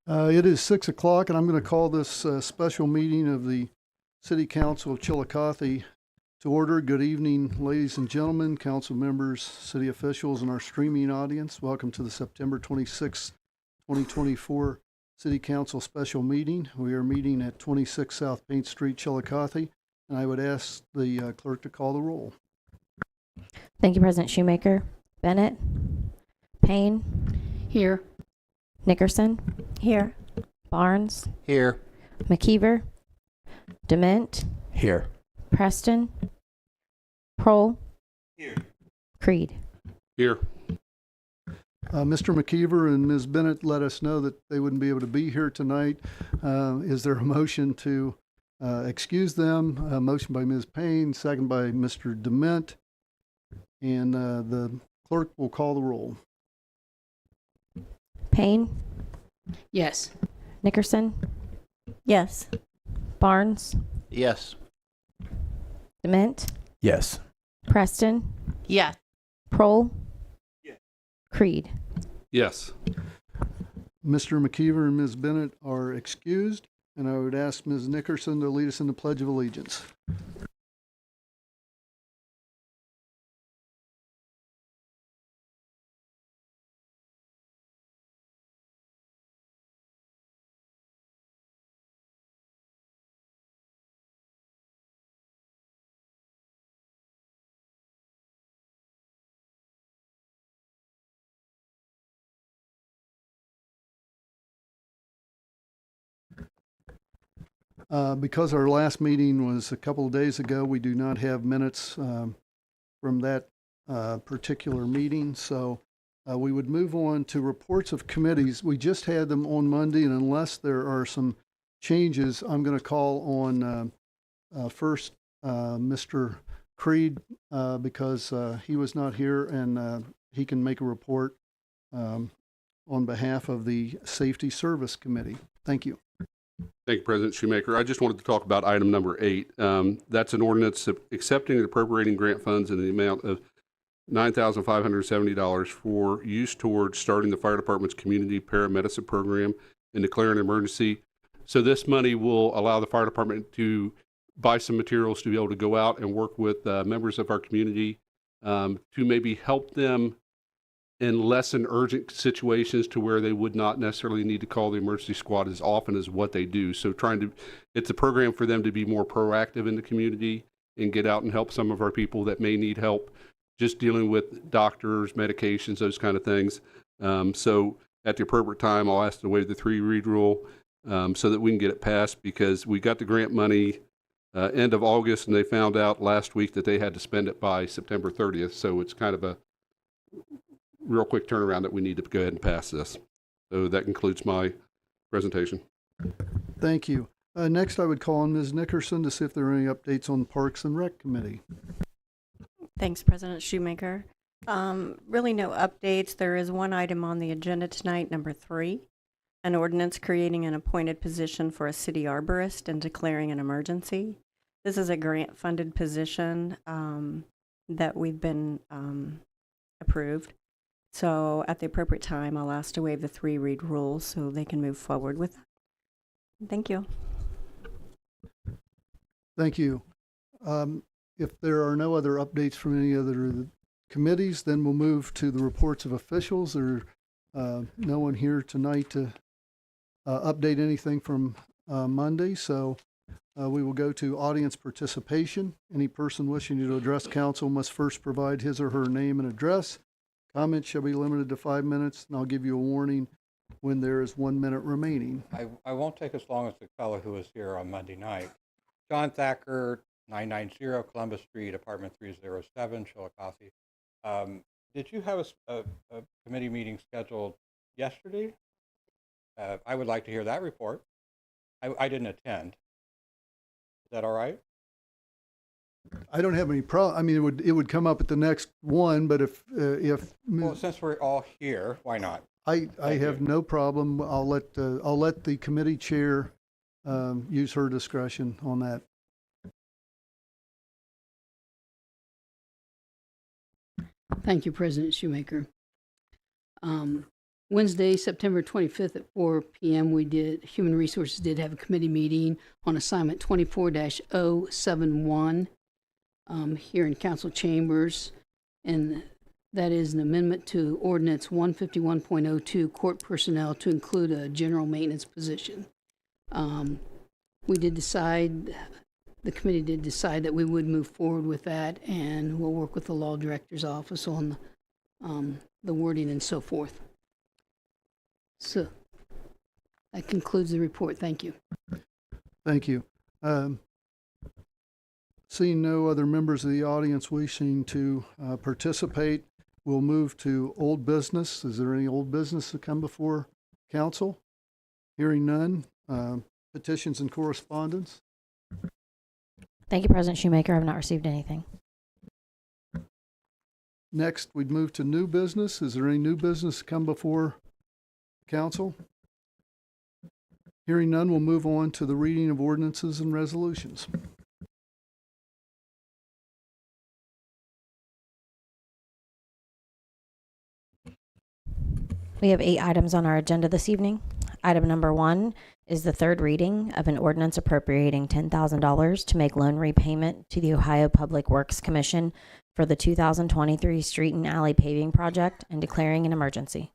It is 6 o'clock, and I'm going to call this special meeting of the City Council of Chiillicothe to order. Good evening, ladies and gentlemen, council members, city officials, and our streaming audience. Welcome to the September 26, 2024 City Council special meeting. We are meeting at 26 South Paint Street, Chiillicothe, and I would ask the clerk to call the roll. Thank you, President Shoemaker. Bennett? Payne? Here. Nickerson? Here. Barnes? Here. McKeever? Dement? Here. Preston? Prohl? Here. Creed? Here. Mr. McKeever and Ms. Bennett let us know that they wouldn't be able to be here tonight. Is there a motion to excuse them? A motion by Ms. Payne, second by Mr. Dement. And the clerk will call the roll. Payne? Yes. Nickerson? Yes. Barnes? Yes. Dement? Yes. Preston? Yes. Prohl? Yes. Creed? Yes. Mr. McKeever and Ms. Bennett are excused, and I would ask Ms. Nickerson to lead us in the Pledge of Allegiance. Because our last meeting was a couple of days ago, we do not have minutes from that particular meeting. So we would move on to reports of committees. We just had them on Monday, and unless there are some changes, I'm going to call on first Mr. Creed because he was not here, and he can make a report on behalf of the Safety Service Committee. Thank you. Thank you, President Shoemaker. I just wanted to talk about item number 8. That's an ordinance accepting and appropriating grant funds in the amount of $9,570 for use towards starting the fire department's community paramedicine program and declaring an emergency. So this money will allow the fire department to buy some materials to be able to go out and work with members of our community to maybe help them in less than urgent situations to where they would not necessarily need to call the emergency squad as often as what they do. So it's a program for them to be more proactive in the community and get out and help some of our people that may need help just dealing with doctors, medications, those kind of things. So at the appropriate time, I'll ask to waive the 3-read rule so that we can get it passed, because we got the grant money end of August, and they found out last week that they had to spend it by September 30th. So it's kind of a real quick turnaround that we need to go ahead and pass this. So that concludes my presentation. Thank you. Next, I would call on Ms. Nickerson to see if there are any updates on Parks and Rec Committee. Thanks, President Shoemaker. Really no updates. There is one item on the agenda tonight, number 3, an ordinance creating an appointed position for a city arborist and declaring an emergency. This is a grant-funded position that we've been approved. So at the appropriate time, I'll ask to waive the 3-read rule so they can move forward with that. Thank you. Thank you. If there are no other updates from any other committees, then we'll move to the reports of officials. There's no one here tonight to update anything from Monday, so we will go to audience participation. Any person wishing to address council must first provide his or her name and address. Comments shall be limited to 5 minutes, and I'll give you a warning when there is 1 minute remaining. I won't take as long as the fellow who was here on Monday night. John Thacker, 990 Columbus Street, apartment 307, Chiillicothe. Did you have a committee meeting scheduled yesterday? I would like to hear that report. I didn't attend. Is that all right? I don't have any problem. I mean, it would come up at the next one, but if Well, since we're all here, why not? I have no problem. I'll let the committee chair use her discretion on that. Thank you, President Shoemaker. Wednesday, September 25th at 4 p.m., Human Resources did have a committee meeting on assignment 24-071 here in council chambers. And that is an amendment to ordinance 151.02 court personnel to include a general maintenance position. We did decide, the committee did decide that we would move forward with that, and we'll work with the law director's office on the wording and so forth. So that concludes the report. Thank you. Thank you. Seeing no other members of the audience wishing to participate, we'll move to old business. Is there any old business to come before council? Hearing none. Petitions and correspondence. Thank you, President Shoemaker. I have not received anything. Next, we'd move to new business. Is there any new business to come before council? Hearing none, we'll move on to the reading of ordinances and resolutions. We have 8 items on our agenda this evening. Item number 1 is the third reading of an ordinance appropriating $10,000 to make loan repayment to the Ohio Public Works Commission for the 2023 street and alley paving project and declaring an emergency.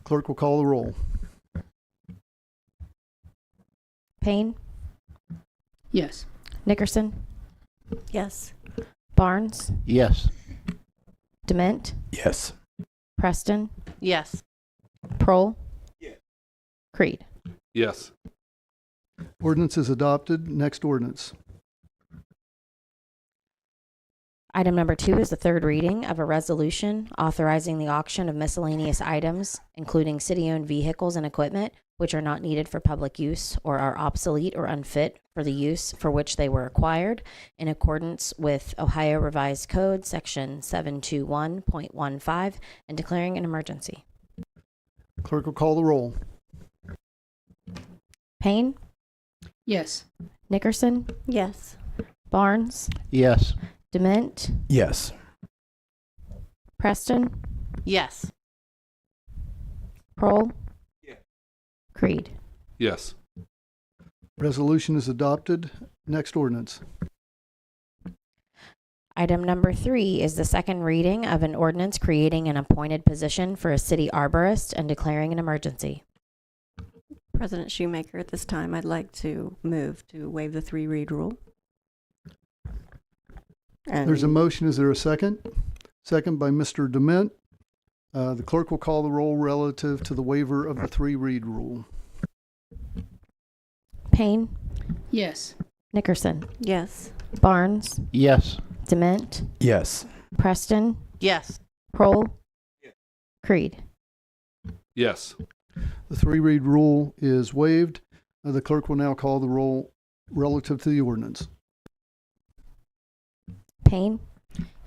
Clerk will call the roll. Payne, Yes. Nickerson, Yes. Barnes, Yes. Dement, Yes. Preston, Yes. Prohl, Creed. Yes. Ordinance is adopted. Next ordinance. Item number 2 is the third reading of a resolution authorizing the auction of miscellaneous items, including city-owned vehicles and equipment, which are not needed for public use or are obsolete or unfit for the use for which they were acquired, in accordance with Ohio Revised Code, Section 721.15, and declaring an emergency. Clerk will call the roll. Payne, Yes. Nickerson, Yes. Barnes, Yes. Dement, Yes. Preston, Yes. Prohl, Creed. Yes. Resolution is adopted. Next ordinance. Item number 3 is the second reading of an ordinance creating an appointed position for a city arborist and declaring an emergency. President Shoemaker, at this time, I'd like to move to waive the 3-read rule. And There's a motion. Is there a second? Second by Mr. Dement. The clerk will call the roll relative to the waiver of the 3-read rule. Payne, Yes. Nickerson, Yes. Barnes, Yes. Dement, Yes. Preston, Yes. Prohl, Creed. Yes. The 3-read rule is waived. The clerk will now call the roll relative to the ordinance. Payne,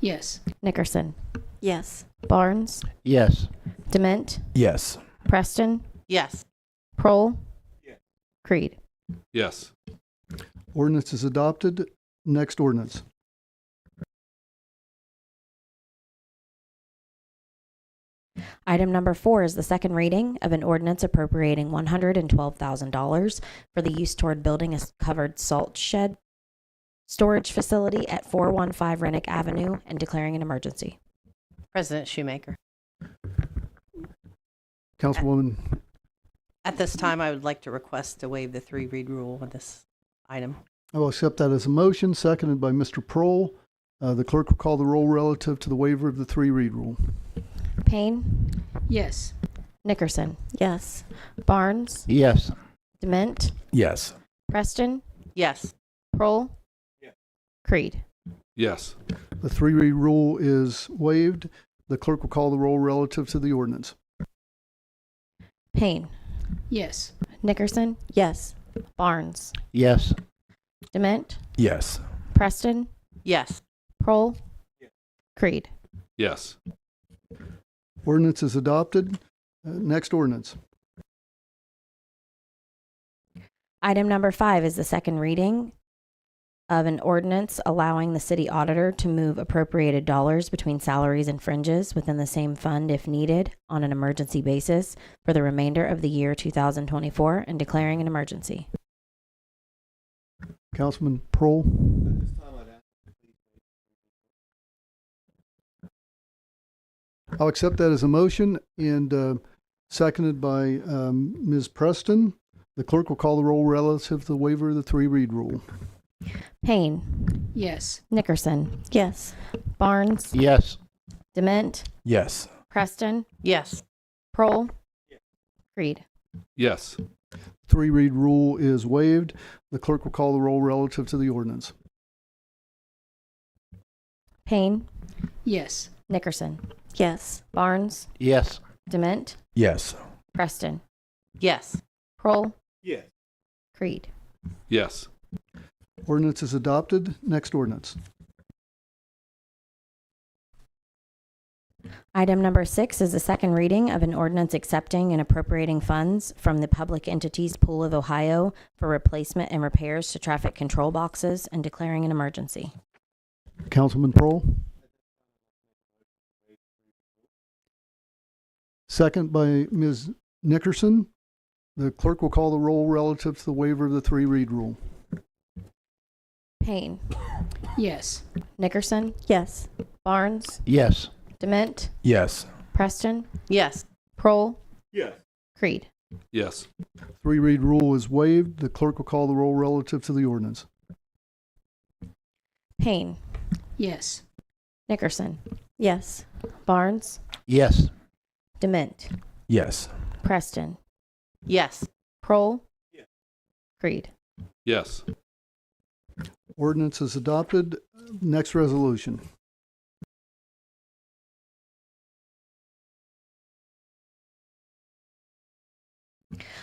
Yes. Nickerson, Yes. Barnes, Yes. Dement, Yes. Preston, Yes. Prohl, Creed. Yes. Ordinance is adopted. Next ordinance. Item number 4 is the second reading of an ordinance appropriating $112,000 for the use toward building a covered salt shed storage facility at 415 Rennick Avenue and declaring an emergency. President Shoemaker. Councilwoman, At this time, I would like to request to waive the 3-read rule on this item. I will accept that as a motion, seconded by Mr. Prohl. The clerk will call the roll relative to the waiver of the 3-read rule. Payne, Yes. Nickerson, Yes. Barnes, Yes. Dement, Yes. Preston, Yes. Prohl, Creed. Yes. The 3-read rule is waived. The clerk will call the roll relative to the ordinance. Payne, Yes. Nickerson, Yes. Barnes, Yes. Dement, Yes. Preston, Yes. Prohl, Creed. Yes. Ordinance is adopted. Next ordinance. Item number 5 is the second reading of an ordinance allowing the city auditor to move appropriated dollars between salaries and fringes within the same fund if needed on an emergency basis for the remainder of the year 2024 and declaring an emergency. Councilman Prohl. I'll accept that as a motion and seconded by Ms. Preston. The clerk will call the roll relative to the waiver of the three-read rule. Payne, Yes. Nickerson, Yes. Barnes, Yes. Dement, Yes. Preston, Yes. Prohl, Creed. Yes. Three-read rule is waived. The clerk will call the roll relative to the ordinance. Payne, Yes. Nickerson, Yes. Barnes, Yes. Dement, Yes. Preston, Yes. Prohl, Yes. Creed. Yes. Ordinance is adopted. Next ordinance. Item number 6 is the second reading of an ordinance accepting and appropriating funds from the Public Entities Pool of Ohio for replacement and repairs to traffic control boxes and declaring an emergency. Councilman Prohl. Second by Ms. Nickerson. The clerk will call the roll relative to the waiver of the three-read rule. Payne, Yes. Nickerson, Yes. Barnes, Yes. Dement, Yes. Preston, Yes. Prohl, Yes. Creed. Yes. Three-read rule is waived. The clerk will call the roll relative to the ordinance. Payne, Yes. Nickerson, Yes. Barnes, Yes. Dement, Yes. Preston, Yes. Prohl, Creed. Yes. Ordinance is adopted. Next resolution.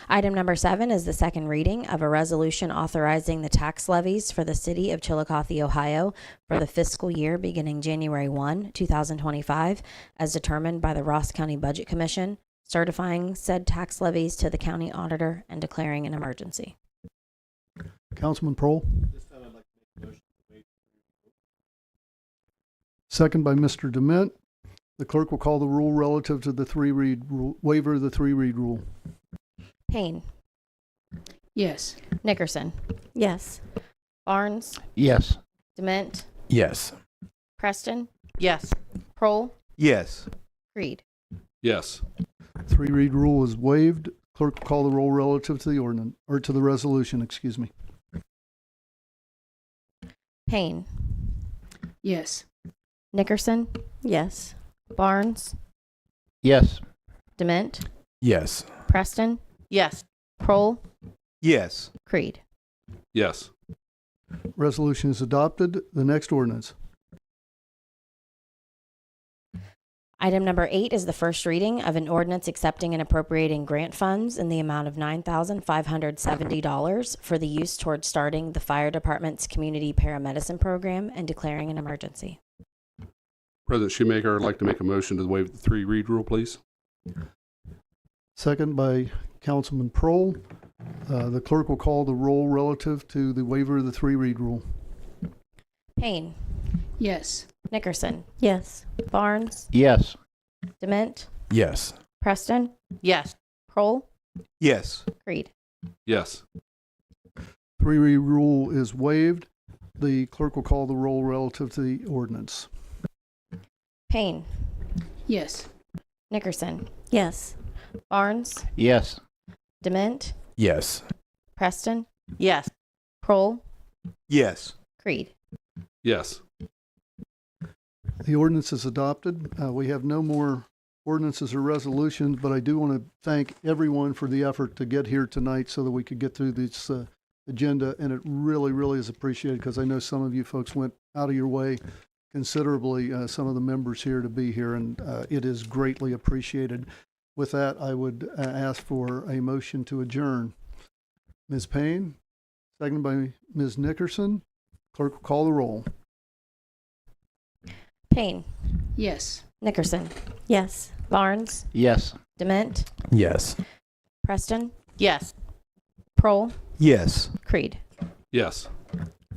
Item number 7 is the second reading of a resolution authorizing the tax levies for the city of Chiillicothe, Ohio for the fiscal year beginning January 1, 2025, as determined by the Ross County Budget Commission, certifying said tax levies to the county auditor and declaring an emergency. Councilman Prohl. Second by Mr. Dement. The clerk will call the rule relative to the three-read rule, waiver of the three-read rule. Payne, Yes. Nickerson, Yes. Barnes, Yes. Dement, Yes. Preston, Yes. Prohl, Yes. Creed. Yes. Three-read rule is waived. Clerk will call the roll relative to the ordinance, or to the resolution, excuse me. Payne, Yes. Nickerson, Yes. Barnes, Yes. Dement, Yes. Preston, Yes. Prohl, Yes. Creed. Yes. Resolution is adopted. The next ordinance. Item number 8 is the first reading of an ordinance accepting and appropriating grant funds in the amount of $9,570 for the use towards starting the fire department's community paramedicine program and declaring an emergency. President Shoemaker, I'd like to make a motion to waive the three-read rule, please. Second by Councilman Prohl. The clerk will call the roll relative to the waiver of the three-read rule. Payne, Yes. Nickerson, Yes. Barnes, Yes. Dement, Yes. Preston, Yes. Prohl, Yes. Creed. Yes. Three-read rule is waived. The clerk will call the roll relative to the ordinance. Payne, Yes. Nickerson, Yes. Barnes, Yes. Dement, Yes. Preston, Yes. Prohl, Yes. Creed. Yes. The ordinance is adopted. We have no more ordinances or resolutions, but I do want to thank everyone for the effort to get here tonight so that we could get through this agenda. And it really, really is appreciated because I know some of you folks went out of your way considerably, some of the members here to be here, and it is greatly appreciated. With that, I would ask for a motion to adjourn. Ms. Payne, seconded by Ms. Nickerson. Clerk will call the roll. Payne, Yes. Nickerson, Yes. Barnes, Yes. Dement, Yes. Preston, Yes. Prohl, Yes. Creed. Yes.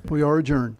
We are adjourned.